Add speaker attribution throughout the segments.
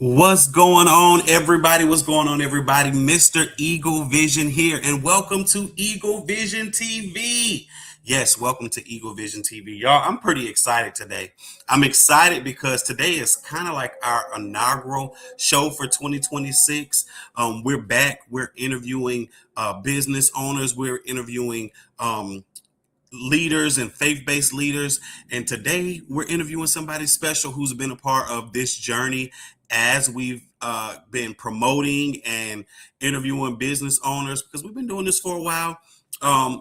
Speaker 1: What's going on, everybody? What's going on, everybody? Mr. Eagle Vision here, and welcome to Eagle Vision TV. Yes, welcome to Eagle Vision TV. Y'all, I'm pretty excited today. I'm excited because today is kind of like our inaugural show for 2026. We're back. We're interviewing business owners. We're interviewing leaders and faith-based leaders. And today we're interviewing somebody special who's been a part of this journey as we've been promoting and interviewing business owners because we've been doing this for a while.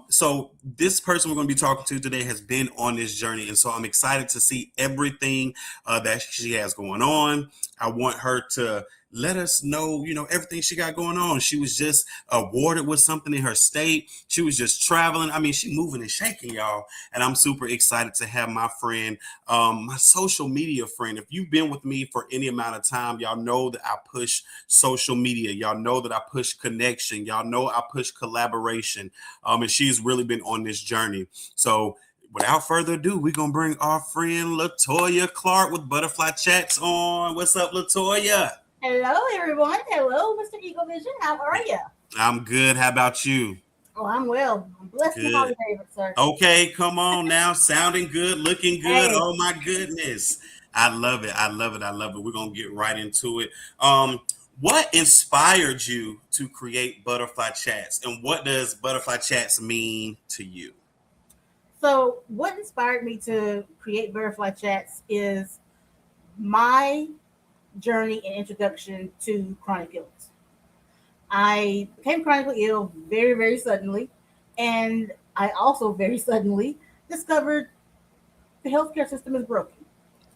Speaker 1: So this person we're going to be talking to today has been on this journey. And so I'm excited to see everything that she has going on. I want her to let us know, everything she got going on. She was just awarded with something in her state. She was just traveling. I mean, she moving and shaking, y'all. And I'm super excited to have my friend, my social media friend. If you've been with me for any amount of time, y'all know that I push social media. Y'all know that I push connection. Y'all know I push collaboration. And she's really been on this journey. So without further ado, we're going to bring our friend LaToya Clark with Butterfly Chats on. What's up, LaToya?
Speaker 2: Hello, everyone. Hello, Mr. Eagle Vision. How are you?
Speaker 1: I'm good. How about you?
Speaker 2: Oh, I'm well. I'm blessed and highly favored, sir.
Speaker 1: Okay, come on now. Sounding good, looking good.
Speaker 2: Hey.
Speaker 1: Oh my goodness. I love it. I love it. I love it. We're gonna get right into it. What inspired you to create Butterfly Chats, and what does Butterfly Chats mean to you?
Speaker 2: So, what inspired me to create Butterfly Chats is my journey and introduction to chronic illness. I became chronically ill very, very suddenly, and I also very suddenly discovered the healthcare system is broken.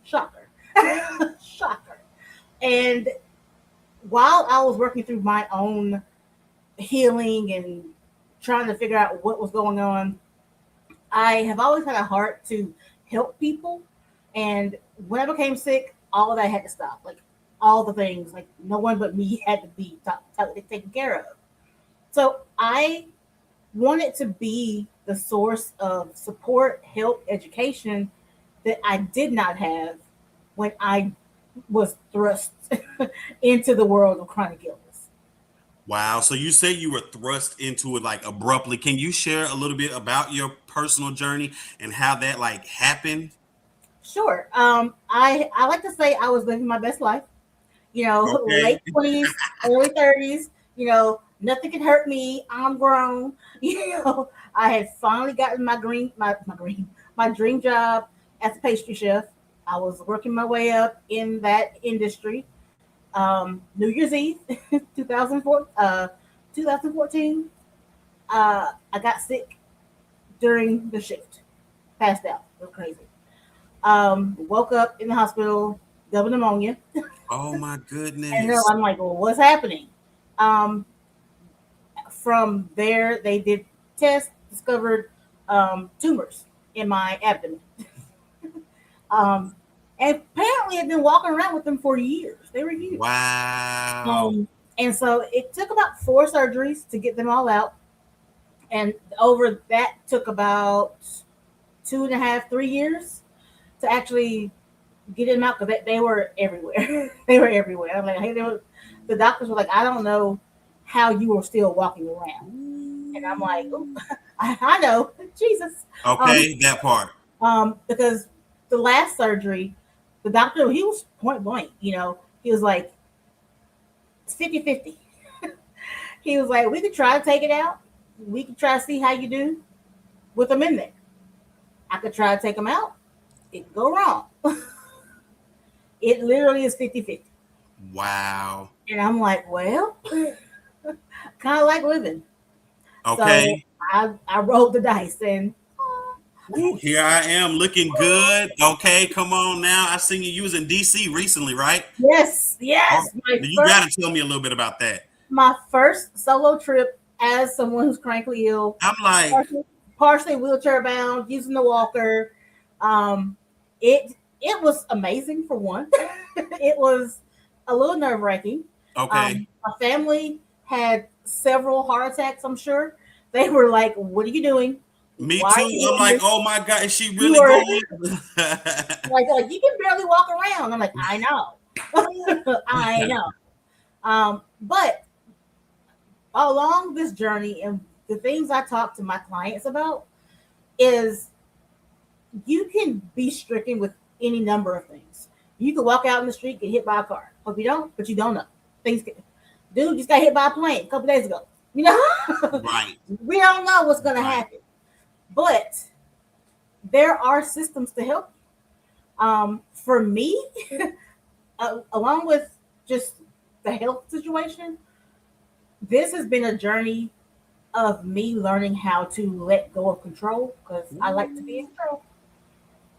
Speaker 2: Shocker. Shocker. And while I was working through my own healing and trying to figure out what was going on, I have always had a heart to help people. And when I became sick, all of that had to stop. Like all the things, like no one but me had to be taken care of. So I wanted to be the source of support, help, education that I did not have when I was thrust into the world of chronic illness.
Speaker 1: Wow. So you say you were thrust into it like abruptly. Can you share a little bit about your personal journey and how that like happened?
Speaker 2: Sure. I like to say I was living my best life.
Speaker 1: Okay.
Speaker 2: Late 20s, early 30s. Nothing can hurt me. I'm grown. I had finally gotten my dream job as a pastry chef. I was working my way up in that industry. New Year's Eve, 2004, 2014, I got sick during the shift. Passed out. It was crazy. Woke up in the hospital, double pneumonia.
Speaker 1: Oh my
Speaker 2: And
Speaker 1: goodness.
Speaker 2: I'm like, well, what's happening? Um, from there, they did tests, discovered tumors in my abdomen. And apparently, I've been walking around with them for years. They were huge.
Speaker 1: Wow.
Speaker 2: And so it took about 4 surgeries to get them all out. And over that took about 2.5, 3 years to actually get them out because they were everywhere. They were everywhere. I'm like, hey, the doctors were like, I don't know how you were still walking around. And I'm like, "Ooh, I know, Jesus."
Speaker 1: Okay, that part.
Speaker 2: Because the last surgery, the doctor, he was point blank, he was like, it's 50-50. He was like, we could try to take it out. We could try to see how you do with them in there. I could try to take them out. It could go wrong. It literally is 50-50.
Speaker 1: Wow.
Speaker 2: And I'm like, well, kind of like living. So
Speaker 1: Okay.
Speaker 2: I rolled the dice and
Speaker 1: Ooh, here I am looking good. Okay, come on now. I seen you was in DC recently, right?
Speaker 2: yes,
Speaker 1: Oh,
Speaker 2: yes,
Speaker 1: you gotta tell me a little bit about that.
Speaker 2: my first solo trip as someone who's chronically ill,
Speaker 1: I'm like,
Speaker 2: partially wheelchair bound, using the walker. Um, it was amazing for one. It was a little nerve wracking.
Speaker 1: okay.
Speaker 2: My family had several heart attacks. I'm sure they were like, "What are you doing?
Speaker 1: Me
Speaker 2: Why are
Speaker 1: too.
Speaker 2: you
Speaker 1: I'm
Speaker 2: doing
Speaker 1: like,
Speaker 2: this?
Speaker 1: oh my God, is she
Speaker 2: You
Speaker 1: really
Speaker 2: are
Speaker 1: going?
Speaker 2: like you can barely walk around." I'm like, "I know." I know. But along this journey and the things I talk to my clients about is you can be stricken with any number of things. You could walk out in the street, get hit by a car. Hope you don't, but you don't know. Things get, dude just got hit by a plane a couple days ago. You know,
Speaker 1: Right.
Speaker 2: we don't know what's going to
Speaker 1: Right.
Speaker 2: happen, but there are systems to help. For me, along with just the health situation, this has been a journey of me learning how to let go of control because I like to be in
Speaker 1: Ooh.
Speaker 2: control.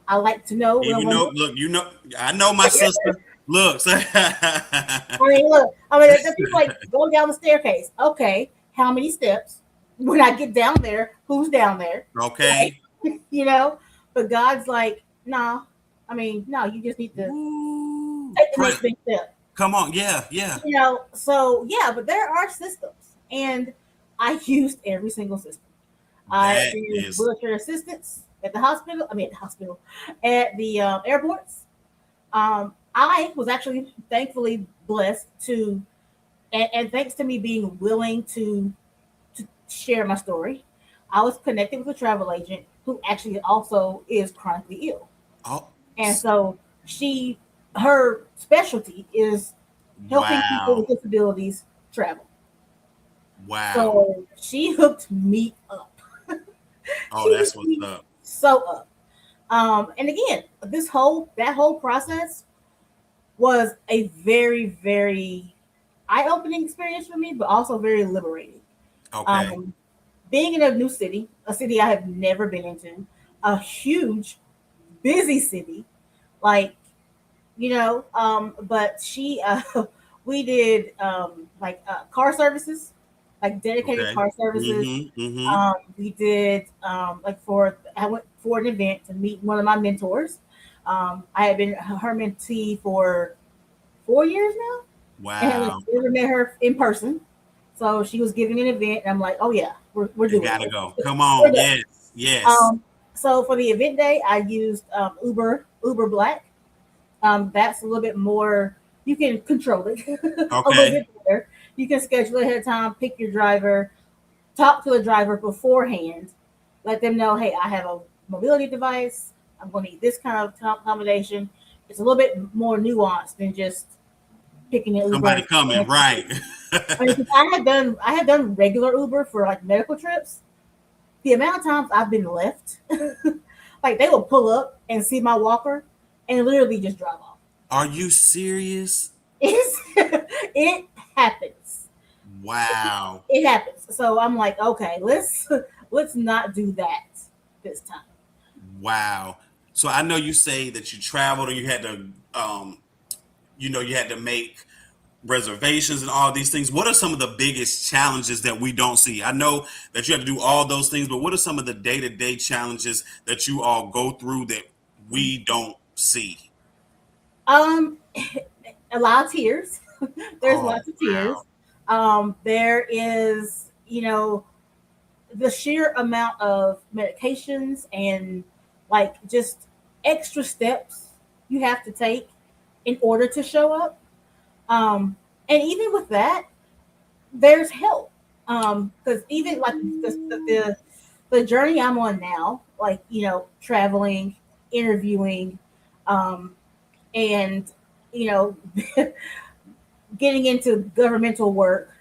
Speaker 2: I like to know
Speaker 1: And
Speaker 2: what I'm
Speaker 1: you
Speaker 2: going to
Speaker 1: know,
Speaker 2: do.
Speaker 1: look, I know my sister. Look,
Speaker 2: I mean, look, I mean, the people like go down the staircase. Okay, how many steps? When I get down there, who's down there? Right?
Speaker 1: okay.
Speaker 2: You know, but God's like, nah. I mean, no, you just need to
Speaker 1: Ooh.
Speaker 2: take the next big step.
Speaker 1: Come on, yeah, yeah.
Speaker 2: So yeah, but there are systems, and I used every single system. I
Speaker 1: That
Speaker 2: used
Speaker 1: is
Speaker 2: wheelchair assistance at the hospital. I mean, at the hospital, at the airports. I was actually thankfully blessed to, and thanks to me being willing to share my story, I was connected with a travel agent who actually also is chronically ill,
Speaker 1: oh
Speaker 2: and so she, her specialty is helping people
Speaker 1: wow.
Speaker 2: with disabilities travel.
Speaker 1: Wow.
Speaker 2: So she hooked me up.
Speaker 1: Oh,
Speaker 2: She
Speaker 1: that's
Speaker 2: hooked
Speaker 1: what's
Speaker 2: me
Speaker 1: up.
Speaker 2: so up. And again, that whole process was a very, very eye-opening experience for me, but also very liberating.
Speaker 1: Okay.
Speaker 2: Um, Being in a new city, a city I have never been into, a huge, busy city, like but she we did car services, like dedicated
Speaker 1: Okay.
Speaker 2: car services.
Speaker 1: Mm-hmm. Mm-hmm.
Speaker 2: We did I went for an event to meet one of my mentors. I had been her mentee for 4 years now, and have
Speaker 1: Wow.
Speaker 2: never met her in person. So she was giving an event, and I'm like, oh yeah, we're
Speaker 1: You
Speaker 2: doing
Speaker 1: gotta
Speaker 2: this.
Speaker 1: go. Come
Speaker 2: We're
Speaker 1: on.
Speaker 2: doing
Speaker 1: Yes.
Speaker 2: it.
Speaker 1: Yes.
Speaker 2: So for the event day, I used Uber Black. That's a little bit more. You can control it a little
Speaker 1: Okay.
Speaker 2: bit better. You can schedule ahead of time, pick your driver, talk to the driver beforehand, let them know, hey, I have a mobility device. I'm going to need this kind of accommodation. It's a little bit more nuanced than just picking an Uber.
Speaker 1: Somebody coming. Right.
Speaker 2: I mean, 'cause I had done regular Uber for like medical trips. The amount of times I've been left, like they will pull up and see my walker and literally just drive off.
Speaker 1: Are you serious?
Speaker 2: It's it happens.
Speaker 1: Wow.
Speaker 2: It happens. So I'm like, okay, let's not do that this time.
Speaker 1: Wow. So I know you say that you traveled and you had to you had to make reservations and all these things. What are some of the biggest challenges that we don't see? I know that you have to do all those things, but what are some of the day-to-day challenges that you all go through that we don't see?
Speaker 2: Um, a lot of tears. There's
Speaker 1: Oh,
Speaker 2: lots of tears.
Speaker 1: wow.
Speaker 2: There is, the sheer amount of medications and like just extra steps you have to take in order to show up. And even with that, there's help. Because even like the journey I'm on now, like traveling, interviewing, um, and you know, getting into governmental work,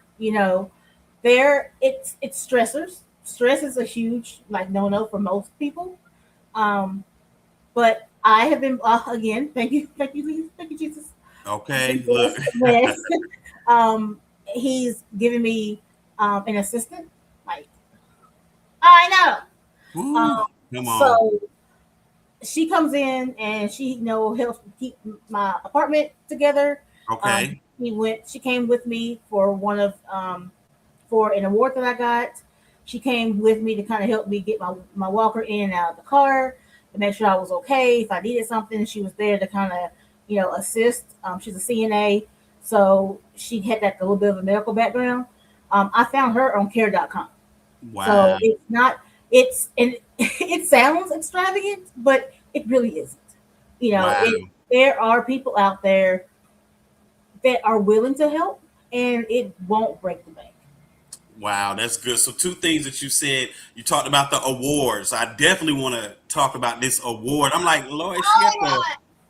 Speaker 2: there it's stressors. Stress is a huge like no for most people. Um, but I have been again. Thank you, Jesus. I've been
Speaker 1: Okay, look.
Speaker 2: blessed with. He's given me an assistant. Like I know.
Speaker 1: Woo, come on.
Speaker 2: So she comes in and she helps keep my apartment together.
Speaker 1: Okay,
Speaker 2: She came with me for for an award that I got. She came with me to kind of help me get my walker in and out of the car to make sure I was okay. If I needed something, she was there to kind of assist. She's a CNA, so she had that a little bit of a medical background. I found her on care.com.
Speaker 1: wow,
Speaker 2: So it's not it's and it sounds extravagant, but it really isn't.
Speaker 1: wow.
Speaker 2: There are people out there that are willing to help, and it won't break the bank.
Speaker 1: Wow, that's good. So two things that you said. You talked about the awards. I definitely want to talk about this award. I'm like, Lord, she got
Speaker 2: Oh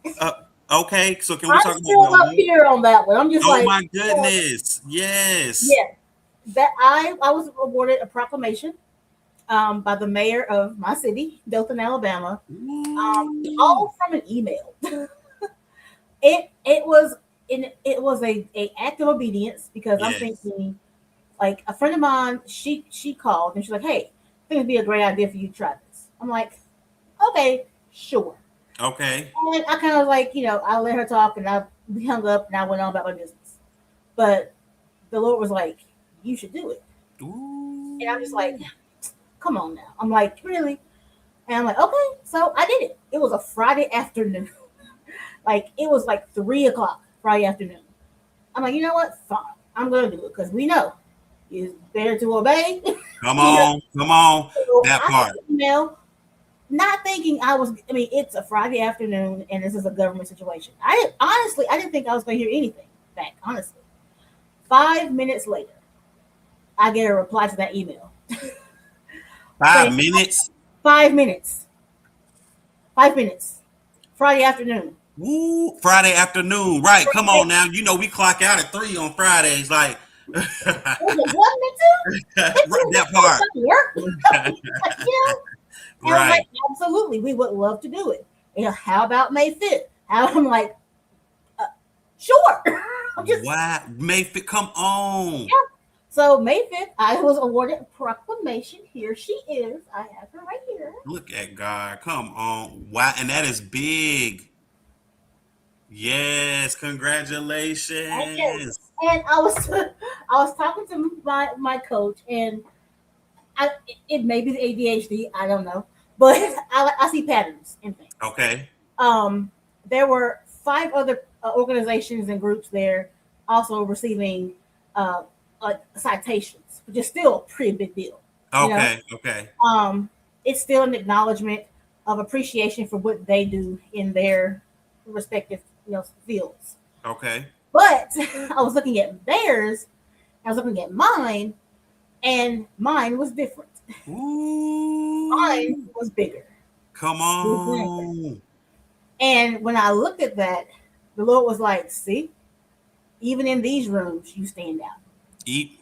Speaker 1: the
Speaker 2: my
Speaker 1: uh, okay. So can we
Speaker 2: I'm
Speaker 1: talk about the
Speaker 2: still up
Speaker 1: award?
Speaker 2: here on that one. I'm just
Speaker 1: Oh
Speaker 2: like,
Speaker 1: my goodness. Yes.
Speaker 2: yeah, that I was awarded a proclamation by the mayor of my city, Dothan, Alabama,
Speaker 1: Ooh.
Speaker 2: all from an email. It was it was a act of obedience because I'm
Speaker 1: Yes.
Speaker 2: thinking like a friend of mine, she called and she's like, "Hey, I think it'd be a great idea for you to try this." I'm like, "Okay, sure."
Speaker 1: Okay.
Speaker 2: And I kind of like, I let her talk and we hung up and I went on about my business. But the Lord was like, "You should do it." And I'm just like,
Speaker 1: Ooh.
Speaker 2: "Come on now." I'm like, "Really?" And I'm like, "Okay." So I did it. It was a Friday afternoon. Like it was like 3 o'clock Friday afternoon. I'm like, you know what? Fine. I'm gonna do it because we know it's better to obey.
Speaker 1: Come
Speaker 2: you know,
Speaker 1: on. Come on.
Speaker 2: so
Speaker 1: That
Speaker 2: I sent
Speaker 1: part.
Speaker 2: an email, not thinking I was. I mean, it's a Friday afternoon, and this is a government situation. I didn't think I was gonna hear anything back. Honestly, 5 minutes later, I get a reply to that email saying
Speaker 1: 5 minutes.
Speaker 2: 5 minutes, 5 minutes, Friday afternoon.
Speaker 1: Woo. Friday afternoon. Right. Come on now. You know we clock out at 3 on Fridays. Like
Speaker 2: Was it 1 minute too? It's
Speaker 1: that
Speaker 2: so
Speaker 1: part.
Speaker 2: work. Like, and I was like,
Speaker 1: Right.
Speaker 2: absolutely, we would love to do it. How about May 5th? I'm like, uh, sure. I'm just,
Speaker 1: Why Mayfield? Come on.
Speaker 2: yeah. So May 5th, I was awarded a proclamation. Here she is. I have her right here.
Speaker 1: Look at God. Come on. Wow. And that is big. Yes.
Speaker 2: Thank you.
Speaker 1: Congratulations.
Speaker 2: And I was I was talking to my coach, and it may be the ADHD. I don't know, but I see patterns in things.
Speaker 1: Okay.
Speaker 2: Um, there were five other organizations and groups there also receiving uh, citations, which is still a pretty big deal. You know,
Speaker 1: Okay. Okay.
Speaker 2: um, it's still an acknowledgement of appreciation for what they do in their respective fields.
Speaker 1: Okay.
Speaker 2: But I was looking at theirs, I was looking at mine, and mine was different. Mine
Speaker 1: Ooh.
Speaker 2: was bigger.
Speaker 1: Come
Speaker 2: Mhm.
Speaker 1: on.
Speaker 2: And when I looked at that, the Lord was like, "See, even in these rooms, you stand out."
Speaker 1: Eat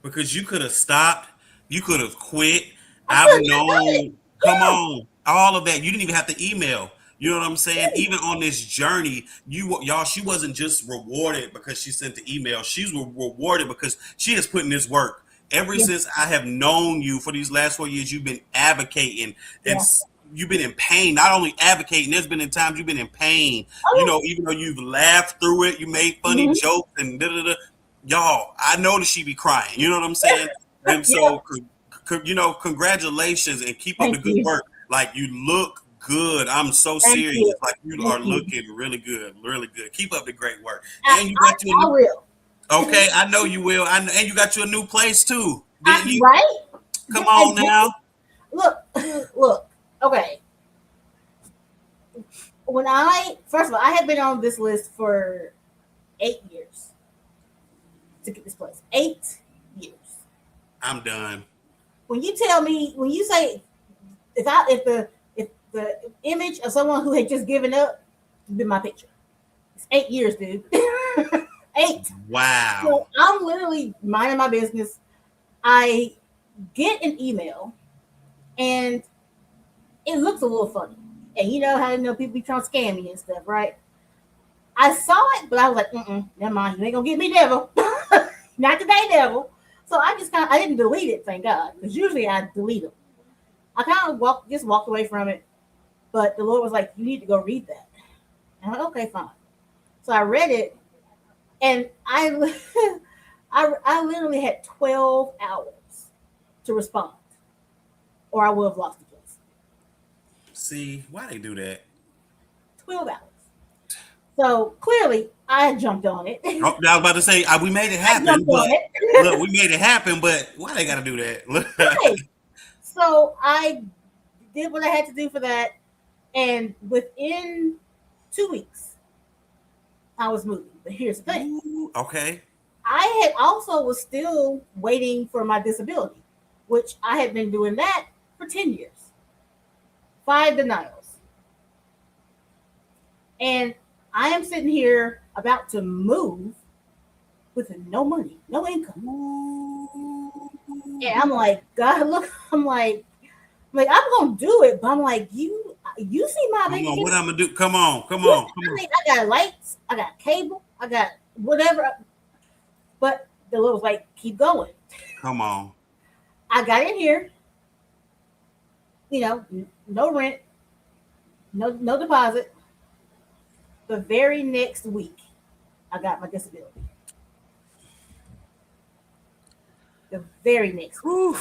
Speaker 1: because you could have stopped. You could have quit.
Speaker 2: I
Speaker 1: I've
Speaker 2: could have just done it.
Speaker 1: known. Come
Speaker 2: Yeah.
Speaker 1: on, all of that. You didn't even have to email. You know what I'm saying? Even on this journey, y'all, she wasn't just rewarded because she sent the email. She's rewarded because she has put in this work. Ever
Speaker 2: Yeah.
Speaker 1: since I have known you for these last 4 years, you've been advocating and
Speaker 2: Yeah.
Speaker 1: you've been in pain. Not only advocating, there's been in times you've been in pain. You
Speaker 2: Oh
Speaker 1: know, even though you've laughed through it, you made
Speaker 2: yeah.
Speaker 1: funny jokes and da da da. Y'all, I know that she be crying. You know what I'm saying? And
Speaker 2: Yeah.
Speaker 1: so, congratulations and keep up the
Speaker 2: Thank
Speaker 1: good
Speaker 2: you.
Speaker 1: work. Like you look good. I'm so
Speaker 2: Thank
Speaker 1: serious.
Speaker 2: you.
Speaker 1: Like you
Speaker 2: Thank
Speaker 1: are
Speaker 2: you.
Speaker 1: looking really good, really good. Keep up the great work.
Speaker 2: I,
Speaker 1: And you got you a
Speaker 2: I, I
Speaker 1: new.
Speaker 2: will.
Speaker 1: Okay, I know you will. And you got you a new place too, didn't you?
Speaker 2: Right?
Speaker 1: Come
Speaker 2: And
Speaker 1: on now.
Speaker 2: look, look. Okay. When first of all, I have been on this list for 8 years to get this place. 8 years.
Speaker 1: I'm done.
Speaker 2: When you tell me, when you say, if the image of someone who had just given up been my picture, it's 8 years, dude. Eight.
Speaker 1: Wow.
Speaker 2: So I'm literally minding my business. I get an email, and it looks a little funny. And you know how people be trying to scam me and stuff, right? I saw it, but I was like, never mind. You ain't gonna get me, devil. Not today, devil. So I didn't delete it, thank God, because usually I delete them. I kind of walked away from it, but the Lord was like, "You need to go read that." And I'm like, "Okay, fine." So I read it, and I literally had 12 hours to respond, or I would have lost the place.
Speaker 1: See, why they do that?
Speaker 2: 12 hours. So clearly, I jumped on it.
Speaker 1: Oh, I was about to say we made it
Speaker 2: I
Speaker 1: happen,
Speaker 2: jumped on
Speaker 1: but look,
Speaker 2: it.
Speaker 1: we made it happen. But why they got to do that?
Speaker 2: Right. So I did what I had to do for that, and within 2 weeks, I was moving. But here's the thing.
Speaker 1: Ooh, okay.
Speaker 2: I had also was still waiting for my disability, which I had been doing that for 10 years. 5 denials. And I am sitting here about to move with no money, no income. And I'm like, God, look, I'm gonna do it, but I'm like, you see my
Speaker 1: Come
Speaker 2: bank
Speaker 1: on,
Speaker 2: account?
Speaker 1: what I'm gonna do? Come on, come
Speaker 2: Yeah,
Speaker 1: on, come
Speaker 2: I
Speaker 1: on,
Speaker 2: mean, I got lights, I got cable, I got whatever, but the little like, keep going.
Speaker 1: come on.
Speaker 2: I got in here, no rent, no deposit. The very next week, I got my disability. The very next week.
Speaker 1: Whew.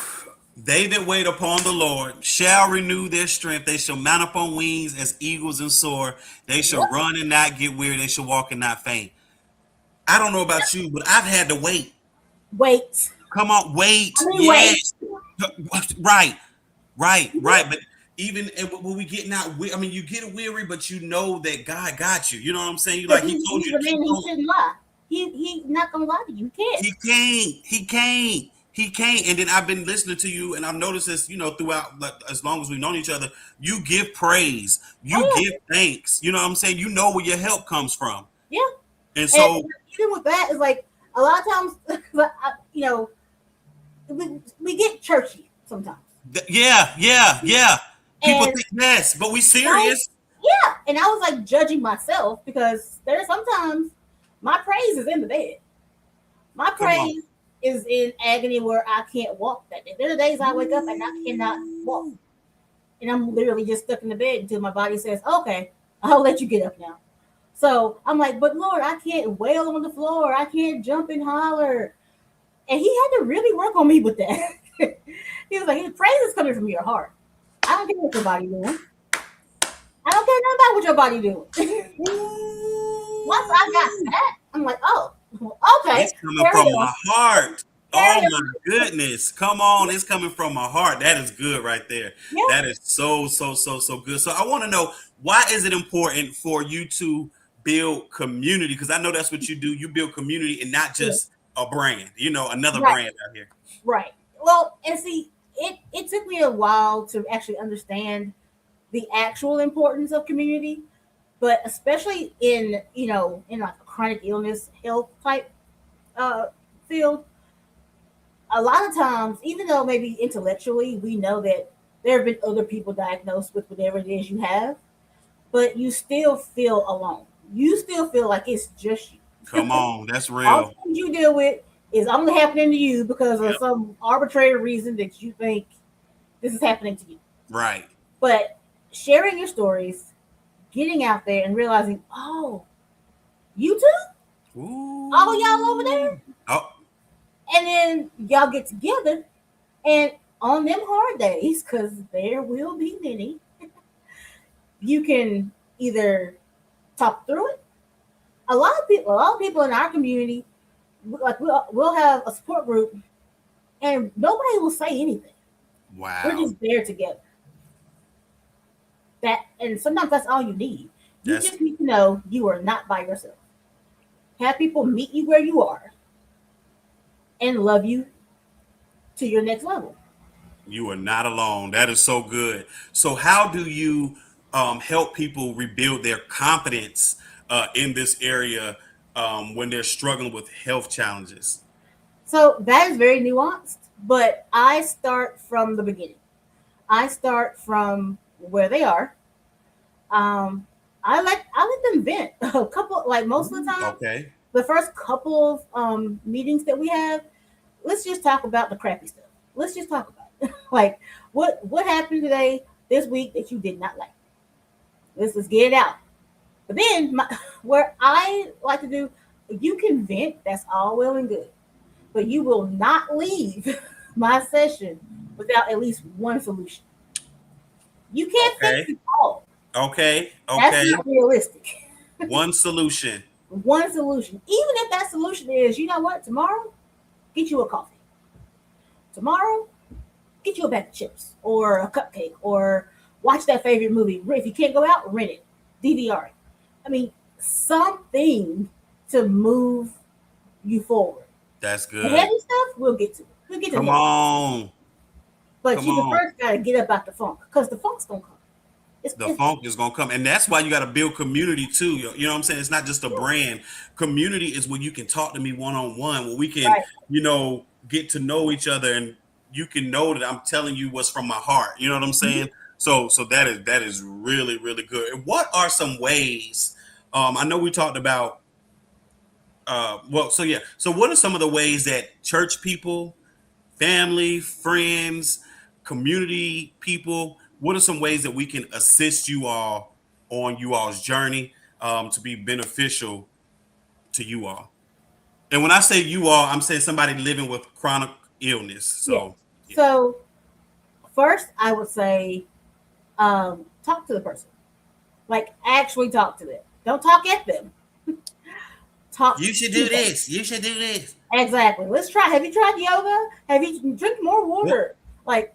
Speaker 1: They that wait upon the Lord shall renew their strength. They shall mount up on wings as eagles and soar. They shall
Speaker 2: Yep.
Speaker 1: run and not get weary. They shall walk and not faint. I don't know about you, but I've had to wait.
Speaker 2: Wait.
Speaker 1: Come on,
Speaker 2: I
Speaker 1: wait.
Speaker 2: mean, wait.
Speaker 1: Yes. Right, right,
Speaker 2: Mhm.
Speaker 1: right. But even when we get not, I mean, you get weary, but you know that God got you. You know what I'm saying? You
Speaker 2: Because
Speaker 1: like He told
Speaker 2: he's
Speaker 1: you
Speaker 2: a
Speaker 1: to keep
Speaker 2: man, he
Speaker 1: going.
Speaker 2: shouldn't lie. He's not gonna lie to you. He can't.
Speaker 1: He can't. He can't. He can't. And then I've been listening to you, and I've noticed this, throughout, like, as long as we've known each other, you give praise, you
Speaker 2: Oh
Speaker 1: give thanks. You know what I'm saying? You know where your help comes from.
Speaker 2: yeah,
Speaker 1: And
Speaker 2: yeah. And
Speaker 1: so,
Speaker 2: even with that, it's like a lot of times, we get churchy sometimes,
Speaker 1: yeah, yeah, yeah. People
Speaker 2: and
Speaker 1: think yes, but we
Speaker 2: and I was
Speaker 1: serious.
Speaker 2: yeah, and I was like judging myself because there's sometimes my praise is in the bed. My
Speaker 1: Come on.
Speaker 2: praise is in agony where I can't walk that day. There are days I wake up and I cannot walk.
Speaker 1: Ooh.
Speaker 2: And I'm literally just stuck in the bed until my body says, okay, I'll let you get up now. So I'm like, but Lord, I can't wail on the floor. I can't jump and holler. And he had to really work on me with that. He was like, his praise is coming from your heart. I don't care what your body doing. I don't care nothing about what your body doing. Once I got
Speaker 1: Ooh.
Speaker 2: that, I'm like, oh, okay,
Speaker 1: It's coming
Speaker 2: carry
Speaker 1: from
Speaker 2: on,
Speaker 1: my heart.
Speaker 2: carry
Speaker 1: Oh
Speaker 2: on.
Speaker 1: my goodness. Come on. It's coming from my heart. That is good right there.
Speaker 2: Yeah,
Speaker 1: That is so, so, so, so good. So I want to know, why is it important for you to build community? Because I know that's what you do. You build community and not
Speaker 2: yeah,
Speaker 1: just a brand, another
Speaker 2: right,
Speaker 1: brand out here.
Speaker 2: right. Well, and see, it took me a while to actually understand the actual importance of community, but especially in like a chronic illness health type uh, field, a lot of times, even though maybe intellectually we know that there have been other people diagnosed with whatever it is you have, but you still feel alone. You still feel like it's just you.
Speaker 1: Come on. That's
Speaker 2: All the
Speaker 1: real.
Speaker 2: things you deal with is only happening to you because of
Speaker 1: Yep.
Speaker 2: some arbitrary reason that you think this is happening to you.
Speaker 1: Right.
Speaker 2: But sharing your stories, getting out there and realizing, oh, you too? All of y'all over
Speaker 1: Ooh.
Speaker 2: there?
Speaker 1: Oh,
Speaker 2: And then y'all get together and on them hard days, because there will be many, you can either talk through it. A lot of people in our community, like we'll have a support group, and nobody will say anything. We're
Speaker 1: wow.
Speaker 2: just there together. And sometimes that's all you need. You
Speaker 1: That's
Speaker 2: just need to know you are not by yourself. Have people meet you where you are and love you to your next level.
Speaker 1: You are not alone. That is so good. So, how do you help people rebuild their confidence in this area when they're struggling with health challenges?
Speaker 2: So that is very nuanced, but I start from the beginning. I start from where they are. Um, I let them vent a couple, like most of the time.
Speaker 1: Okay.
Speaker 2: The first couple of meetings that we have, let's just talk about the crappy stuff. Let's just talk about it. Like what happened today, this week that you did not like. Let's get it out. But then where I like to do, you can vent. That's all well and good, but you will not leave my session without at least one solution. You can't fix
Speaker 1: Okay.
Speaker 2: it all.
Speaker 1: Okay.
Speaker 2: That's
Speaker 1: Okay.
Speaker 2: not realistic.
Speaker 1: One solution.
Speaker 2: One solution, even if that solution is, you know what, tomorrow, get you a coffee. Tomorrow, get you a bag of chips or a cupcake or watch that favorite movie. If you can't go out, rent it, DVR it. I mean, something to move you forward.
Speaker 1: That's
Speaker 2: The
Speaker 1: good.
Speaker 2: heavy stuff, we'll get to it. We'll get to the
Speaker 1: Come
Speaker 2: heavy stuff.
Speaker 1: on.
Speaker 2: But
Speaker 1: Come
Speaker 2: you
Speaker 1: on.
Speaker 2: first got to get up out the funk because the funk's going to come.
Speaker 1: The
Speaker 2: It's
Speaker 1: funk is gonna come, and that's why you got to build community too. You know what I'm saying? It's not just a brand. Community is when you can talk to me one on one, where we can,
Speaker 2: right.
Speaker 1: get to know each other, and you can know that I'm telling you what's from my heart. You know what I'm
Speaker 2: Mhm.
Speaker 1: saying? So that is really really good. And what are some ways? I know we talked about. Well, so yeah. So what are some of the ways that church people, family, friends, community people, what are some ways that we can assist you all on you all's journey to be beneficial to you all? And when I say you all, I'm saying somebody living with chronic illness.
Speaker 2: Yes.
Speaker 1: So, yeah.
Speaker 2: So first, I would say talk to the person. Like actually talk to them. Don't talk at them. Talk
Speaker 1: You should
Speaker 2: to
Speaker 1: do
Speaker 2: them.
Speaker 1: this. You should do this.
Speaker 2: Exactly. Let's try. Have you tried yoga? Have you drink more
Speaker 1: Well,
Speaker 2: water? Like,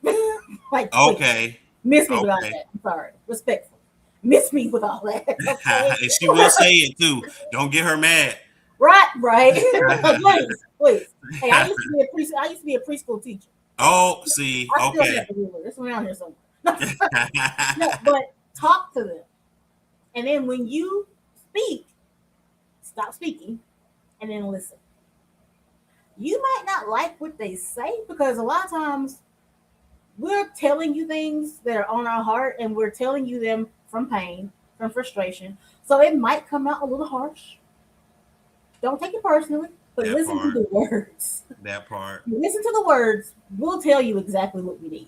Speaker 2: like please
Speaker 1: okay.
Speaker 2: miss me with all
Speaker 1: Okay.
Speaker 2: that. I'm sorry, respectful. Miss me with all that. Okay.
Speaker 1: And she will say it too. Don't get her mad.
Speaker 2: Right. Right. Please. Please. Hey, I used to be a I used to be a preschool teacher.
Speaker 1: Oh, see.
Speaker 2: I still
Speaker 1: Okay.
Speaker 2: have the ruler. It's around here somewhere. No, but talk to them, and then when you speak, stop speaking, and then listen. You might not like what they say because a lot of times we're telling you things that are on our heart and we're telling you them from pain, from frustration. So it might come out a little harsh. Don't take it personally, but
Speaker 1: That
Speaker 2: listen to
Speaker 1: part.
Speaker 2: the words.
Speaker 1: That part.
Speaker 2: Listen to the words. We'll tell you exactly what you need.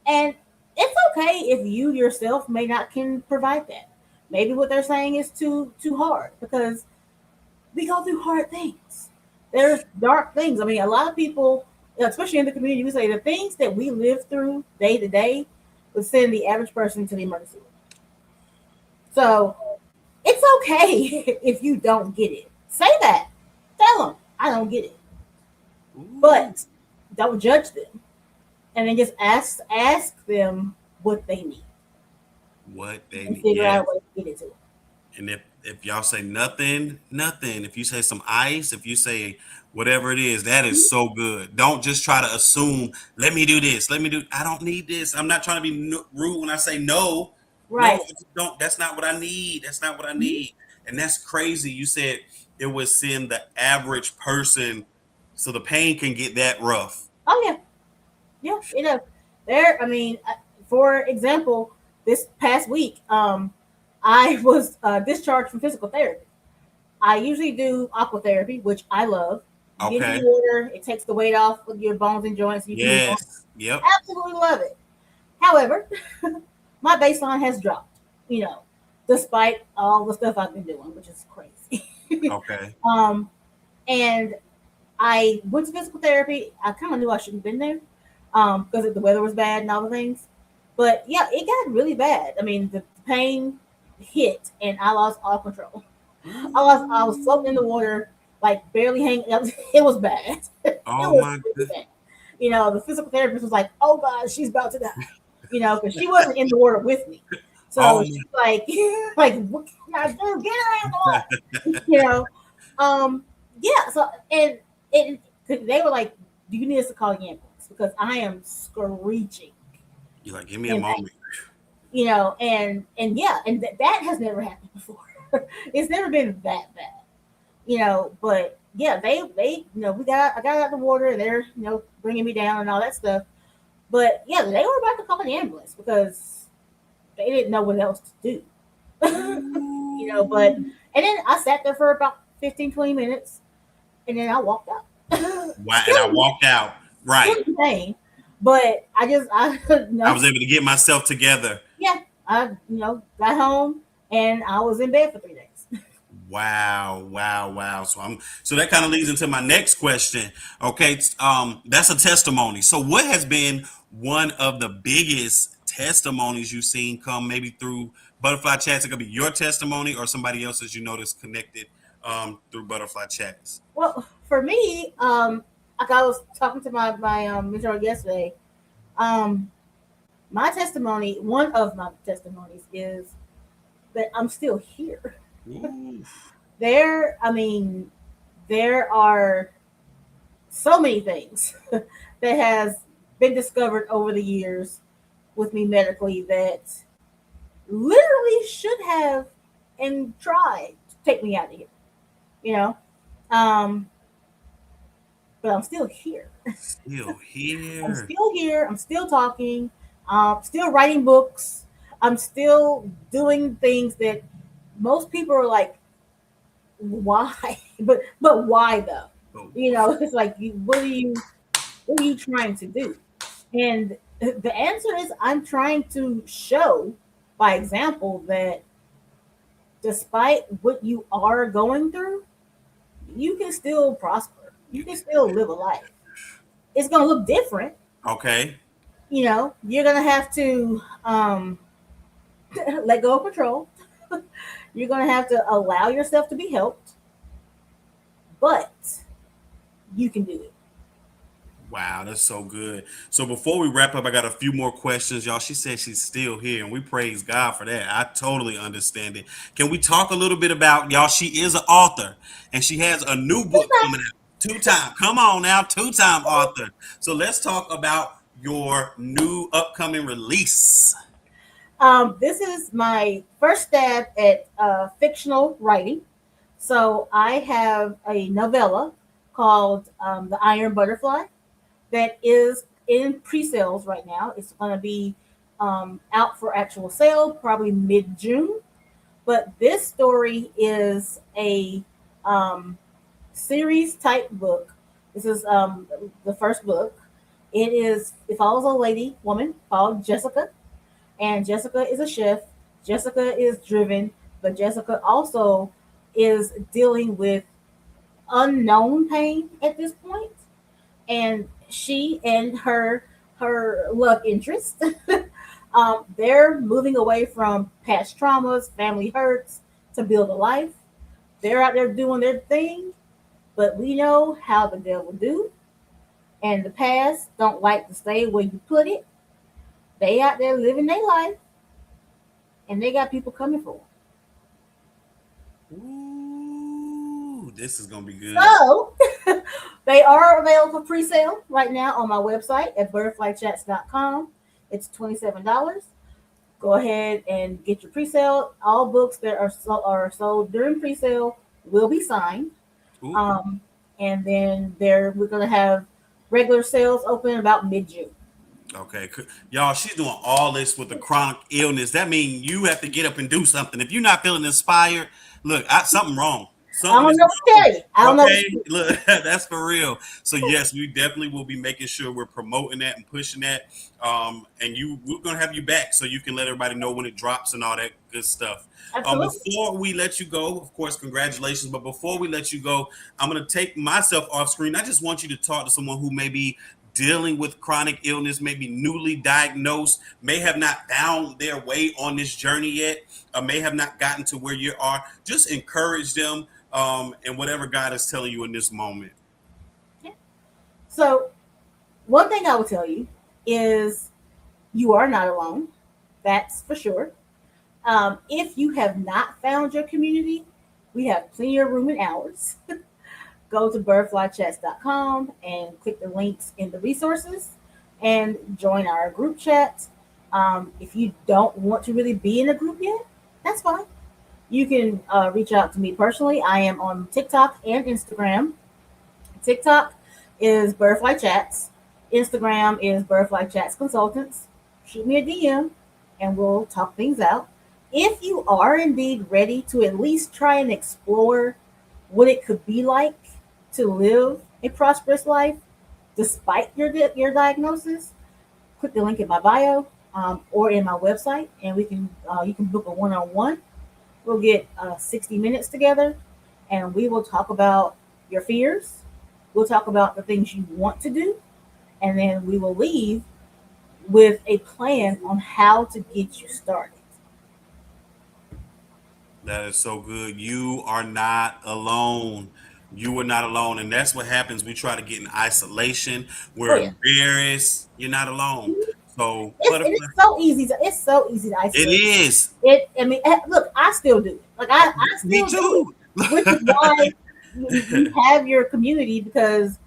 Speaker 2: And it's okay if you yourself may not can provide that. Maybe what they're saying is too hard because we go through hard things. There's dark things. I mean, a lot of people, especially in the community, we say the things that we live through day to day would send the average person to the emergency room. So it's okay if you don't get it. Say that. Tell them I don't get it,
Speaker 1: Ooh,
Speaker 2: but don't judge them, and then just ask them what they need
Speaker 1: what they
Speaker 2: and
Speaker 1: need.
Speaker 2: figure
Speaker 1: Yeah.
Speaker 2: out a way to get it to them.
Speaker 1: And if y'all say nothing, nothing. If you say some ice, if you say whatever it is, that is so good. Don't just try to assume. Let me do this. Let me do. I don't need this. I'm not trying to be rude when I say no. No,
Speaker 2: Right.
Speaker 1: I just don't. That's not what I need. That's not what I
Speaker 2: Mhm.
Speaker 1: need. And that's crazy. You said it would send the average person, so the pain can get that rough.
Speaker 2: Oh yeah, yeah. You know, there. I mean, for example, this past week, I was discharged from physical therapy. I usually do aqua therapy, which I love. You get into the
Speaker 1: Okay.
Speaker 2: water, it takes the weight off of your bones and joints, and you can move on.
Speaker 1: Yes. Yep.
Speaker 2: Absolutely love it. However, my baseline has dropped. You know, despite all the stuff I've been doing, which is crazy.
Speaker 1: Okay.
Speaker 2: um, and I went to physical therapy. I kind of knew I shouldn't have been there because the weather was bad and all the things. But yeah, it got really bad. I mean, the pain hit, and I lost all control. I was floating in the water, like barely hanging. It was bad. It
Speaker 1: Oh
Speaker 2: was
Speaker 1: my
Speaker 2: really
Speaker 1: good.
Speaker 2: bad. You know, the physical therapist was like, "Oh God, she's about to die." You know, because she wasn't in the water with me. So
Speaker 1: Oh
Speaker 2: she's like, like, what can I do? Get her out of the water. You know, um, yeah. So and they were like, "Do you need us to call the ambulance?" Because I am screeching
Speaker 1: You're like, give me a
Speaker 2: in pain.
Speaker 1: moment.
Speaker 2: You know, and yeah, and that has never happened before. It's never been that bad. You know, but yeah, they I got out of the water and they're bringing me down and all that stuff. But yeah, they were about to call an ambulance because they didn't know what else to do. But
Speaker 1: Ooh.
Speaker 2: and then I sat there for about 15, 20 minutes and then I walked out.
Speaker 1: Why? And I walked out.
Speaker 2: Still
Speaker 1: Right.
Speaker 2: in pain, but I
Speaker 1: I was able to get myself together.
Speaker 2: yeah, I got home and I was in bed for 3 days.
Speaker 1: Wow, wow, wow. So that kind of leads into my next question. Okay, that's a testimony. So what has been one of the biggest testimonies you've seen come maybe through butterfly chats? It could be your testimony or somebody else's you noticed connected through butterfly chats.
Speaker 2: Well, for me, like I was talking to my mentor yesterday. Um, my testimony, one of my testimonies, is that I'm still here.
Speaker 1: Ooh.
Speaker 2: There, I mean, there are so many things that has been discovered over the years with me medically that literally should have and tried to take me out of here, you know. Um, but I'm still here.
Speaker 1: Still
Speaker 2: I'm
Speaker 1: here.
Speaker 2: still here. I'm still talking. Still writing books. I'm still doing things that most people are like, why? But why though?
Speaker 1: Oh,
Speaker 2: It's like, what are you trying to do? And the answer is, I'm trying to show by example that despite what you are going through, you can still prosper. You
Speaker 1: you
Speaker 2: can
Speaker 1: can.
Speaker 2: still live a life. It's gonna look different.
Speaker 1: Okay.
Speaker 2: You're gonna have to let go of control. You're gonna have to allow yourself to be helped, but you can do it.
Speaker 1: Wow, that's so good. So before we wrap up, I got a few more questions, y'all. She said she's still here, and we praise God for that. I totally understand it. Can we talk a little bit about y'all? She is an author, and she has a new book coming out. Two time, come on now, two-time author. So let's talk about your new upcoming release.
Speaker 2: This is my first stab at fictional writing. So I have a novella called The Iron Butterfly that is in pre-sales right now. It's going to be out for actual sale probably mid-June. But this story is a um, series type book. This is the first book. It follows a woman called Jessica, and Jessica is a chef. Jessica is driven, but Jessica also is dealing with unknown pain at this point, and she and her love interest, they're moving away from past traumas, family hurts to build a life. They're out there doing their thing, but we know how the devil do, and the past don't like to stay where you put it. They out there living their life, and they got people coming for them.
Speaker 1: Ooh, this is gonna be good.
Speaker 2: So they are available for pre-sale right now on my website at butterflychats.com. It's $27. Go ahead and get your pre-sale. All books that are sold during pre-sale will be signed.
Speaker 1: Ooh.
Speaker 2: Um, and then we're gonna have regular sales open about mid-June.
Speaker 1: Okay, y'all, she's doing all this with the chronic illness. That means you have to get up and do something. If you're not feeling inspired, look, something wrong.
Speaker 2: I
Speaker 1: Something
Speaker 2: don't
Speaker 1: is
Speaker 2: know what to
Speaker 1: wrong.
Speaker 2: tell you. I don't know what
Speaker 1: Okay,
Speaker 2: to do.
Speaker 1: look, that's for real. So yes, we definitely will be making sure we're promoting that and pushing that. And we're gonna have you back so you can let everybody know when it drops and all that good stuff.
Speaker 2: Absolutely.
Speaker 1: Before we let you go, of course, congratulations. But before we let you go, I'm gonna take myself off screen. I just want you to talk to someone who may be dealing with chronic illness, maybe newly diagnosed, may have not found their way on this journey yet, or may have not gotten to where you are. Just encourage them and whatever God is telling you in this moment.
Speaker 2: Yeah. So one thing I will tell you is you are not alone. That's for sure. If you have not found your community, we have plenty of room and hours. Go to butterflychats.com and click the links in the resources and join our group chat. If you don't want to really be in a group yet, that's fine. You can reach out to me personally. I am on TikTok and Instagram. TikTok is Butterfly Chats. Instagram is Butterfly Chats Consultants. Shoot me a DM and we'll talk things out. If you are indeed ready to at least try and explore what it could be like to live a prosperous life despite your diagnosis, click the link in my bio or in my website, and we can you can book a one-on-one. We'll get 60 minutes together, and we will talk about your fears. We'll talk about the things you want to do, and then we will leave with a plan on how to get you started.
Speaker 1: That is so good. You are not alone. You are not alone. And that's what happens. We try to get in isolation.
Speaker 2: Oh
Speaker 1: We're
Speaker 2: yeah,
Speaker 1: embarrassed. You're not alone. So, butterfly,
Speaker 2: it's so easy to
Speaker 1: it
Speaker 2: isolate.
Speaker 1: is.
Speaker 2: I mean, look, I still do it. Like I
Speaker 1: Me
Speaker 2: still do it.
Speaker 1: too.
Speaker 2: which is why we have your community, because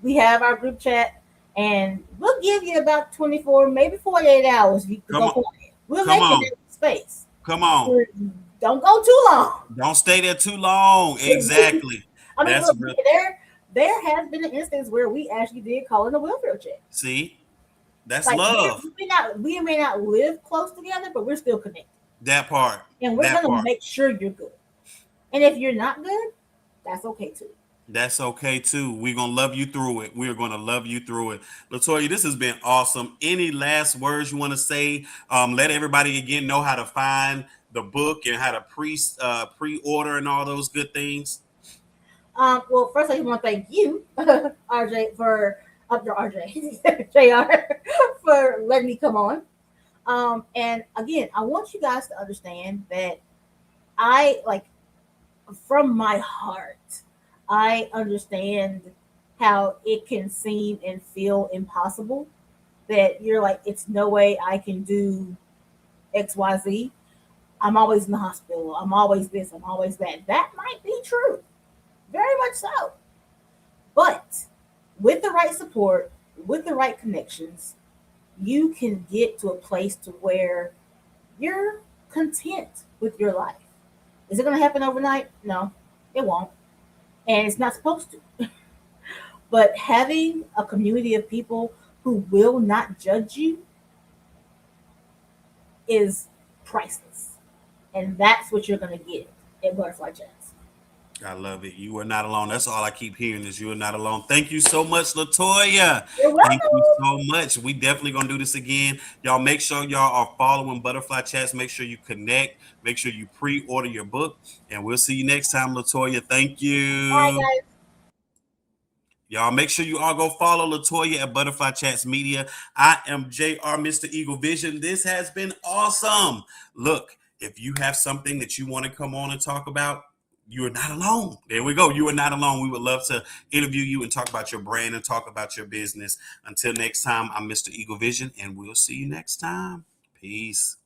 Speaker 2: we have our group chat, and we'll give you about 24, maybe 48 hours to
Speaker 1: Come
Speaker 2: go
Speaker 1: on,
Speaker 2: quiet. We'll
Speaker 1: come
Speaker 2: make it
Speaker 1: on,
Speaker 2: in space.
Speaker 1: come on.
Speaker 2: Don't go too long.
Speaker 1: Don't stay there too long. Exactly.
Speaker 2: I mean,
Speaker 1: That's
Speaker 2: look,
Speaker 1: real.
Speaker 2: there has been an instance where we actually did call in a welfare check.
Speaker 1: See, that's
Speaker 2: Like
Speaker 1: love.
Speaker 2: we may not live close together, but we're still connected,
Speaker 1: That part.
Speaker 2: and we're
Speaker 1: That
Speaker 2: gonna
Speaker 1: part.
Speaker 2: make sure you're good. And if you're not good, that's okay too.
Speaker 1: That's okay too. We're gonna love you through it. We're gonna love you through it. LaToya, this has been awesome. Any last words you want to say? Let everybody again know how to find the book and how to pre-order and all those good things.
Speaker 2: Well, first I just want to thank you, RJ, for up to RJ, JR, for letting me come on. And again, I want you guys to understand that I like from my heart, I understand how it can seem and feel impossible. That you're like, it's no way I can do XYZ. I'm always in the hospital. I'm always this. I'm always that. That might be true. Very much so. But with the right support, with the right connections, you can get to a place to where you're content with your life. Is it going to happen overnight? No, it won't. And it's not supposed to. But having a community of people who will not judge you is priceless. And that's what you're going to get at Butterfly Chats.
Speaker 1: I love it. You are not alone. That's all I keep hearing is you are not alone. Thank you so much, LaToya.
Speaker 2: You're
Speaker 1: Thank you
Speaker 2: welcome.
Speaker 1: so much. We definitely gonna do this again. Y'all make sure y'all are following Butterfly Chats. Make sure you connect. Make sure you pre-order your book. And we'll see you next time, LaToya. Thank
Speaker 2: All right,
Speaker 1: you.
Speaker 2: guys.
Speaker 1: Y'all make sure you all go follow LaToya at Butterfly Chats Media. I am JR, Mr. Eagle Vision. This has been awesome. Look, if you have something that you want to come on and talk about, you are not alone. There we go. You are not alone. We would love to interview you and talk about your brand and talk about your business. Until next time, I'm Mr. Eagle Vision, and we'll see you next time. Peace.